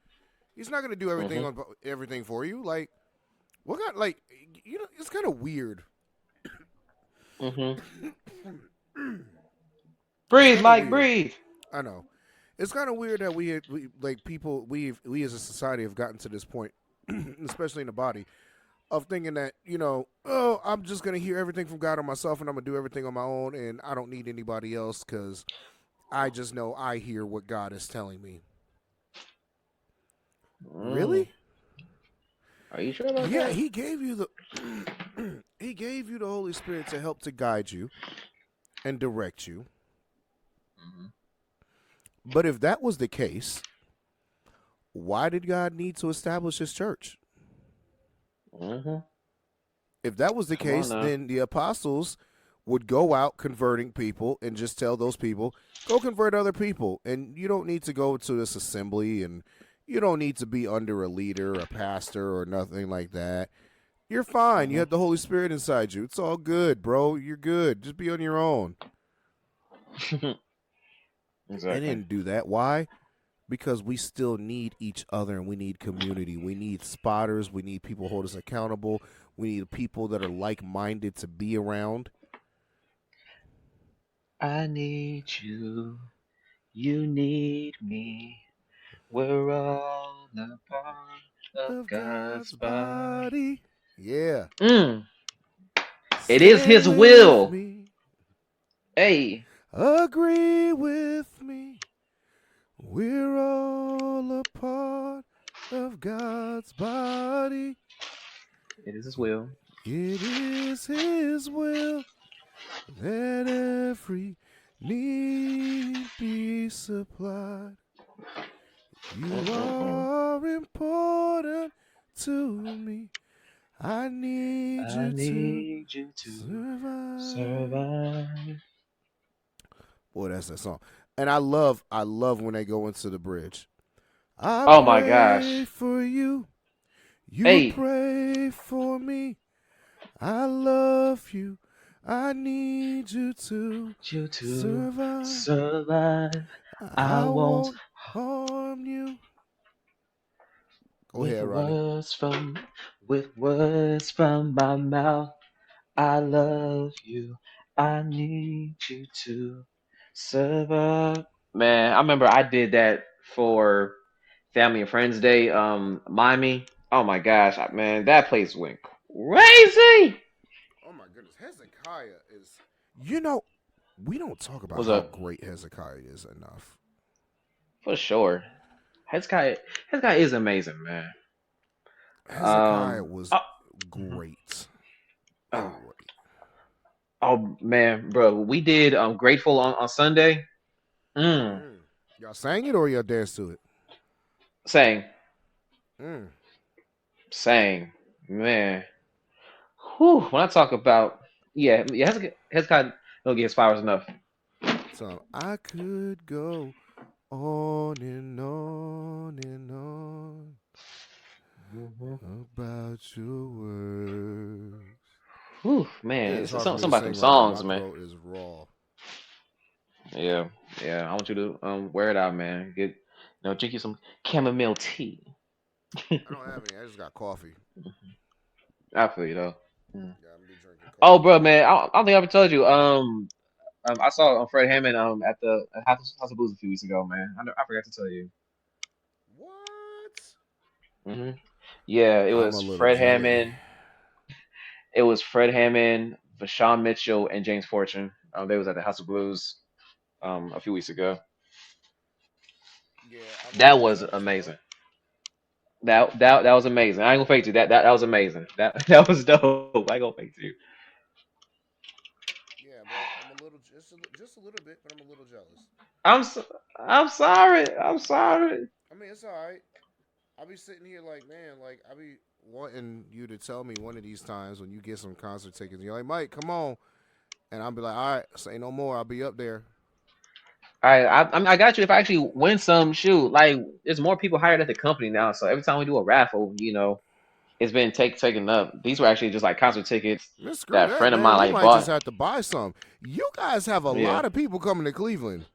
He's not going to do everything Mm-hmm. on everything for you. Like what kind? Like it's kind of weird. Mm-hmm. It's Breathe, kind of Mike, weird. breathe. I know. It's kind of weird that we like people we as a society have gotten to this point, especially in the body, of thinking that oh, I'm just gonna hear everything from God on myself, and I'm gonna do everything on my own, and I don't need anybody else because I just know I hear what God is telling me. Mm. Really? Are you sure about Yeah, that? He gave you the He gave you the Holy Spirit to help to guide you and direct you. Mm-hmm. But if that was the case, why did God need to establish His church? Mm-hmm. If that was the Come on case, now. then the apostles would go out converting people and just tell those people, go convert other people. And you don't need to go to this assembly and you don't need to be under a leader, a pastor, or nothing like that. You're fine. You Hmm. have the Holy Spirit inside you. It's all good, bro. You're good. Just be on your own. They Exactly. didn't do that. Why? Because we still need each other and we need community. We need spotters. We need people who hold us accountable. We need people that are like minded to be around. I need you. You need me. We're all a part of Of God's God's body. body. Yeah. Mm. It is Stand His with will. me. Hey, Agree with me. We're all a part of God's body. it is His will. It is His will that every need be supplied. You Mm-mm-mm. are important to me. I need I you to need you to survive. survive. Boy, that's that song. And I love when they go into the bridge. I Oh my gosh. pray for you. You Hey, pray for me. I love you. I need you to you to survive. survive. I I won't won't harm you. Go with ahead, Ronnie. words from my mouth. I love you. I need you to survive. Man, I remember I did that for Family and Friends Day, Miami. Oh my gosh, man, that place went crazy. Oh my goodness, Hezekiah is. You know, we don't talk about What's how up? great Hezekiah is enough. For sure. Hezekiah is amazing, man. Hezekiah Um, was oh, mhm. great. oh, Great. oh, man, bro, we did Grateful on Sunday. Mm, Mm. Y'all sang it or y'all danced to it? saying, Mm. saying, man. Whew, when I talk about, yeah, Hezekiah don't get his flowers enough. So I could go on and on and on Hmm. about your words. Whew, It man, is it's hard for some me to about them sing right now. My songs, man. throat is raw. Yeah, yeah. I want you to wear it out, man. Drink you some chamomile tea. I don't have any. I just got coffee. I feel you though. Mm. Yeah, I'm gonna be drinking Oh, coffee. bro, man, I don't think I ever told you. I saw Fred Hammond at the House of Blues a few weeks ago, man. I forgot to tell you. What? Hmm. Yeah, it I'm a was little Fred jelly. Hammond. It was Fred Hammond, Vashawn Mitchell, and James Fortune. They was at the House of Blues a few weeks ago. Yeah, I'm a That little was jealous, bro. amazing. That was amazing. I ain't gonna fake you. That was amazing. That that was dope. I ain't gonna fake you. Yeah, bro. I'm a little, just a little bit, but I'm a little jealous. I'm so, I'm sorry. I'm sorry. I mean, it's all right. I be sitting here like, man, like I be wanting you to tell me one of these times when you get some concert tickets. You're like, Mike, come on, and I'll be like, all right, say no more. I'll be up there. All right, I got you. If I actually win some, shoot, like there's more people hired at the company now. So every time we do a raffle, it's been taken up. These were actually just like concert tickets Man, screw that a that, friend of man. mine We like might just bought. have to buy some. You guys have a Yeah. lot of people coming to Cleveland.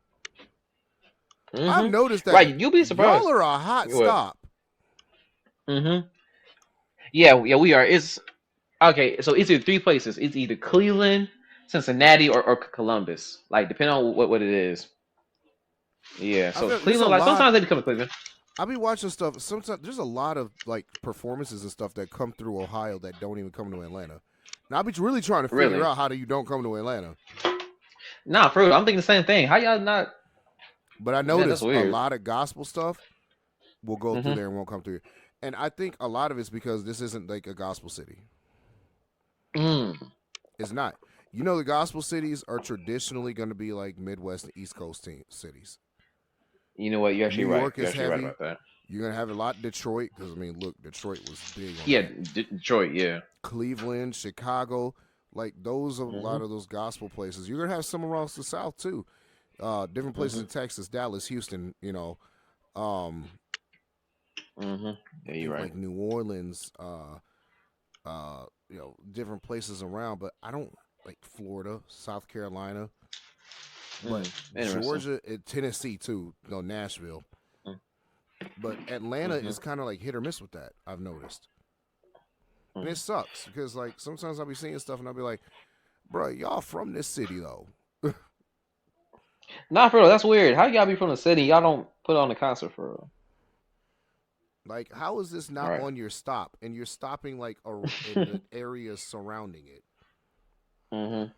I've Hmm. noticed that Right, you'll be y'all surprised. are a hot What? stop. Hmm. Yeah, we are. It's okay. So it's either three places. It's either Cleveland, Cincinnati, or Columbus. Like depending on what it is. Yeah. I So feel there's a Cleveland, like lot. sometimes they come to Cleveland. I be watching stuff. Sometimes there's a lot of like performances and stuff that come through Ohio that don't even come to Atlanta. Now I be really trying to figure Really? out how do you don't come to Atlanta. Nah, for real. I'm thinking the same thing. How y'all not? But I Man, that's notice a weird. lot of gospel stuff will go through Hmm. there and won't come through. And I think a lot of it's because this isn't like a gospel city. Mm. It's not. You know, the gospel cities are traditionally going to be like Midwest and East Coast cities. You know what? You're actually New right. York You're is actually right heavy. about that. You're gonna have a lot in Detroit because I mean, look, Detroit was big on Yeah, that. Detroit. Yeah. Cleveland, Chicago, like those are a lot Mhm. of those gospel places. You're gonna have some around the South too. Different places Mhm. in Texas, Dallas, Houston. Um, Mhm. Yeah, you're think right. like New Orleans. Different places around, but I don't like Florida, South Carolina, but Interesting. Georgia and Tennessee too. No, Nashville, but Atlanta Mhm. is kind of like hit or miss with that. I've noticed, and it Mhm. sucks because like sometimes I'll be seeing stuff and I'll be like, bro, y'all from this city though. Not for real. That's weird. How y'all be from the city? Y'all don't put on the concert for real. Like, how is this All not right. on your stop? And you're stopping like in the areas surrounding it. Mhm.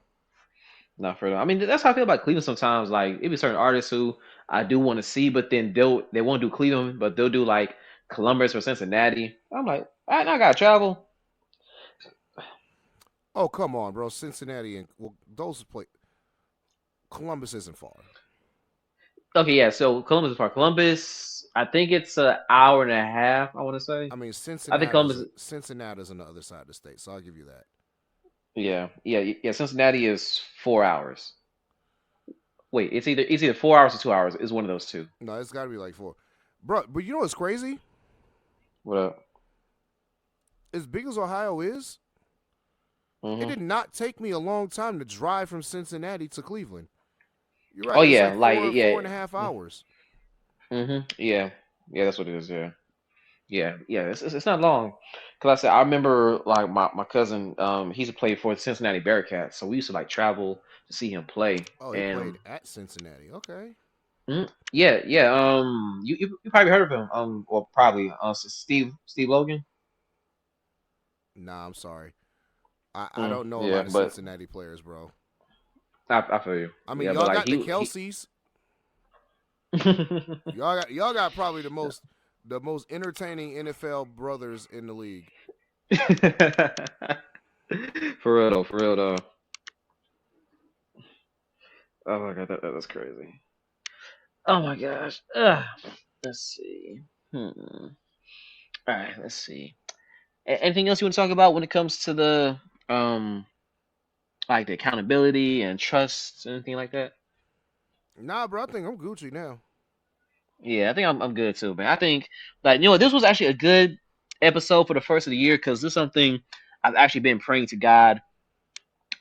Not for real. I mean, that's how I feel about Cleveland sometimes. Like, it be certain artists who I do want to see, but then they won't do Cleveland, but they'll do like Columbus or Cincinnati. I'm like, all right, now I gotta travel. Oh come on, bro! Cincinnati and well, those play. Columbus isn't far. Okay, yeah. So Columbus is far. Columbus, I think it's an hour and a half. I want to say. I mean, I think Columbus. Cincinnati's on the other side of the state, so I'll give you that. Yeah, yeah. Cincinnati is 4 hours. Wait, it's either 4 hours or 2 hours. It's one of those two. No, it's got to be like four, bro. But you know what's crazy? What up? As big as Ohio is, it Hmm. did not take me a long time to drive from Cincinnati to Cleveland. You're right. Oh It's yeah, like like four yeah. and a half hours. Yeah, yeah. That's what it is. Yeah, yeah, yeah. It's not long. Cause I said I remember like my cousin. He used to play for the Cincinnati Bearcats, so we used to like travel to see him play. Oh, he And played at Cincinnati. Okay. yeah, yeah. You probably heard of him. Well, probably. Steve Logan. Nah, I'm sorry. I don't know a Yeah, lot of but Cincinnati players, bro. I feel you. I mean, Yeah, but y'all like got the he. Kelseys. Y'all got probably the most entertaining NFL brothers in the league. For real though, for real though. Oh my god, that's crazy. Oh my gosh. Ugh. Let's see. All right, let's see. Anything else you want to talk about when it comes to the um like the accountability and trust, anything like that? Nah, bro, I think I'm Gucci now. Yeah, I think I'm good too, man. I think like this was actually a good episode for the first of the year because this is something I've actually been praying to God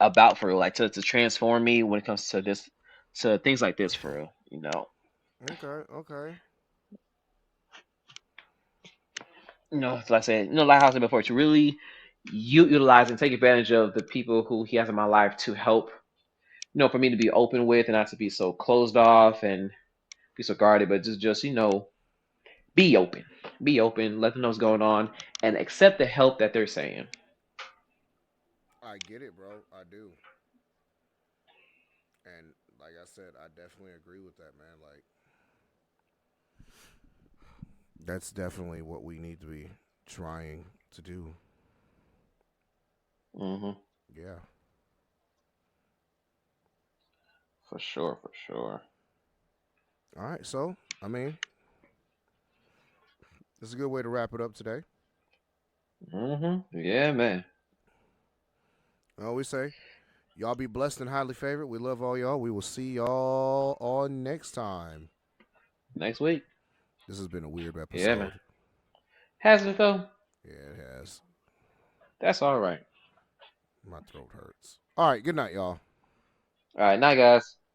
about for real, like to transform me when it comes to this to things like this for real, you know. Okay, okay. Like I said, like I said before, to really utilize and take advantage of the people who he has in my life to help, for me to be open with and not to be so closed off and be so guarded, but just be open. Be open, let them know what's going on, and accept the help that they're saying. I get it, bro. I do. And like I said, I definitely agree with that, man. Like that's definitely what we need to be trying to do. Hmm. Yeah. For sure, for sure. All right. So, I mean, this is a good way to wrap it up today. Yeah, man. I always say, y'all be blessed and highly favored. We love all y'all. We will see y'all on next time. Next week. This has been a weird Yeah, man. episode. Has it though? Yeah, it has. That's all right. My throat hurts. All right. Good night, y'all. All right, night, guys.